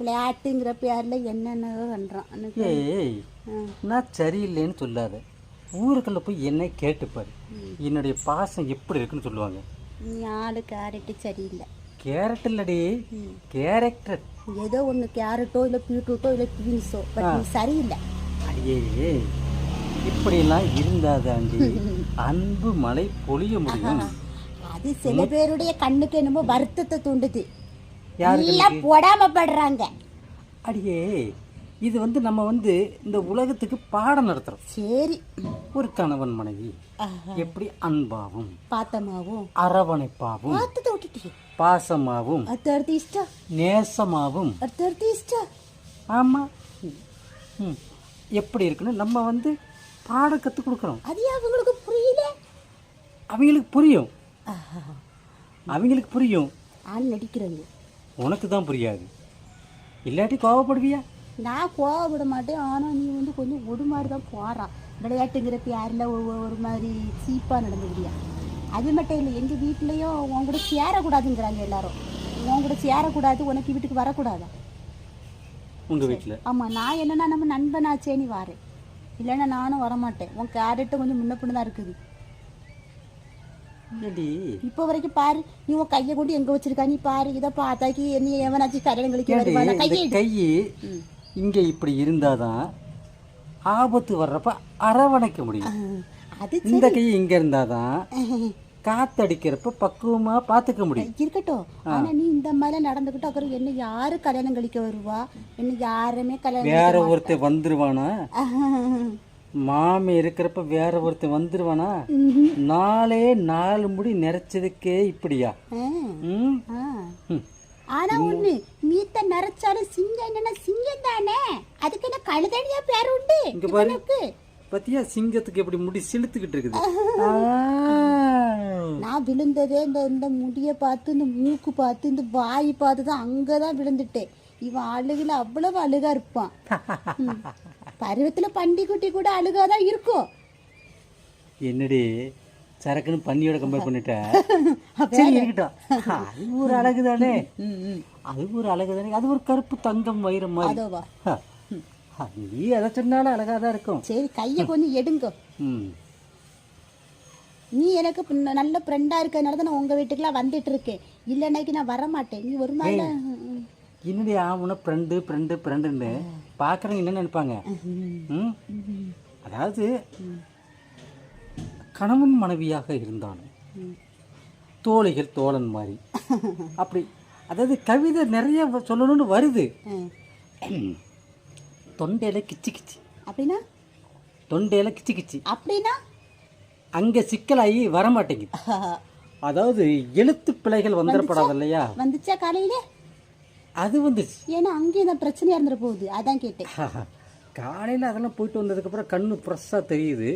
விளையாட்டுங்கிற பேர்ல என்னென்ன பண்றான். ஏய், நான் சரியில்லைன்னு சொல்லாத. ஊருக்குள்ள போய் என்ன கேட்டுப்பாரு, என்னுடைய பாசம் எப்படி இருக்குன்னு சொல்லுவாங்க. நீ ஆளு கேரட்டு சரியில்லை. கேரட் இல்லடி, கேரக்டர். ஏதோ ஒன்று கேரட்டோ இல்லை பீட்ரூட்டோ இல்லை பீன்ஸோ, பட் நீ சரியில்லை. அடியே, இப்படியெல்லாம் இருந்தாதாண்டி அன்பு மழை பொழிய முடியும். அது சில பேருடைய கண்ணுக்கு என்னமோ வருத்தத்தை தூண்டுது. யாருக்கு? எல்லாம் பொடாமப்படுறாங்க. அடியே, இது நம்ம இந்த உலகத்துக்கு பாடம் நடத்துறோம். சரி, ஒரு கணவன் மனைவி எப்படி அன்பாவும் பாத்தமாவும் அரவணைப்பாவும் பாத்தத்தை விட்டுட்டு பாசமாவும் அடுத்து இஷ்டம் நேசமாவும் அடுத்து இஷ்டம். ஆமா, எப்படி இருக்குன்னு நம்ம பாடம் கற்றுக் கொடுக்குறோம். அது அவங்களுக்கு புரியல. அவங்களுக்கு புரியும், அவங்களுக்கு புரியும். ஆள் நடிக்கிறாங்க. உனக்கு தான் புரியாது. இல்லாட்டி கோவப்படுவியா? நான் கோவப்பட மாட்டேன். ஆனால் நீ கொஞ்சம் ஒரு மாதிரி தான் போகிறான். விளையாட்டுங்கிற பேரில் ஒரு மாதிரி சீப்பாக நடந்துக்கிறியா? அது மட்டும் இல்லை, எங்கள் வீட்லேயும் உன் கூட சேரக்கூடாதுங்கிறாங்க எல்லாரும். உன் கூட சேரக்கூடாது, உனக்கு வீட்டுக்கு வரக்கூடாதா? உங்கள் வீட்டில்? ஆமாம். நான் என்னென்னா நம்ம நண்பனாச்சேன்னு வரேன், இல்லைன்னா நானும் வரமாட்டேன். உன் கேரட்டு கொஞ்சம் முன்ன பின்ன தான் இருக்குது. இப்போ வரைக்கும் பாரு, நீ உன் கையை கொண்டு எங்கே வச்சிருக்கா நீ பாரு. இதை பார்த்தாக்கி நீ எவனாச்சும் கல்யாணங்களுக்கு வருவாங்க. கையை இங்கே இப்படி இருந்தாதான் ஆபத்து வர்றப்ப அரவணைக்க முடியும். இந்த கை இங்க இருந்தாதான் காத்தடிக்கிறப்ப பக்குவமா பாத்துக்க முடியும். இருக்கட்டும். ஆனா நீ இந்த மாதிரி நடந்துகிட்டு அப்புறம் என்ன யாரு கல்யாணம் கழிக்க வருவா? என்ன யாருமே கல்யாணம் வேற ஒருத்தர் வந்துருவானா? மாமி இருக்கிறப்ப வேற ஒருத்தர் வந்துருவானா? 4 முடி நிறைச்சதுக்கே இப்படியா? ஆனா ஒண்ணு, மீத்த நிறைச்சாலும் சிங்கம் என்னன்னா சிங்கம் தானே, அதுக்கு என்ன கழுதடியா பேர் உண்டு. இங்க பாரு, பத்தியா சிங்கத்துக்கு எப்படி முடி சிலுத்துக்கிட்டு இருக்குது. நான் விழுந்ததே இந்த முடிய பார்த்து, இந்த மூக்கு பார்த்து, இந்த வாய் பார்த்து தான். அங்கதான் விழுந்துட்டேன். இவன் அழுகுல அவ்வளவு அழுகா இருப்பான். பருவத்துல பண்டிக்குட்டி கூட அழுகாதான் இருக்கும். என்னடி சரக்குன்னு பன்னியோட கம்பேர் பண்ணிட்டேன். சரி, இருக்கட்டும். அது ஒரு அழகு தானே, அது ஒரு அழகு தானே. அது ஒரு கருப்பு தங்கம் வைரம் மாதிரி. நீ அதை சொன்னாலும் அழகாதான் இருக்கும். சரி, கையை கொஞ்சம் எடுங்க. நீ எனக்கு நல்ல ஃப்ரெண்டா இருக்கனால தான் நான் உங்க வீட்டுக்குலாம் வந்துட்டு இருக்கேன். இல்லைன்னாக்கி நான் வரமாட்டேன். நீ ஒரு மாதிரி என்னுடைய ஆவுன ஃப்ரெண்டுன்னு பார்க்குறவங்க என்ன நினைப்பாங்க? அதாவது கணவன் மனைவியாக இருந்தாலும் தோழிகள் தோழன் மாதிரி அப்படி. அதாவது கவிதை நிறைய சொல்லணும்னு வருது. தொண்டையில கிச்சி கிச்சி அப்படின்னா, தொண்டையில கிச்சி கிச்சி அப்படின்னா அங்கே சிக்கலாகி வரமாட்டேங்குது. அதாவது எழுத்து பிழைகள் வந்துடப்படாது இல்லையா? வந்துச்சா காலையில? அது வந்துச்சு. ஏன்னா அங்கேயும் தான் பிரச்சனையா இருந்துட போகுது, அதான் கேட்டேன். காலையில் அதெல்லாம் போயிட்டு வந்ததுக்கப்புறம் கண்ணு ஃப்ரெஷ்ஷாக தெரியுது.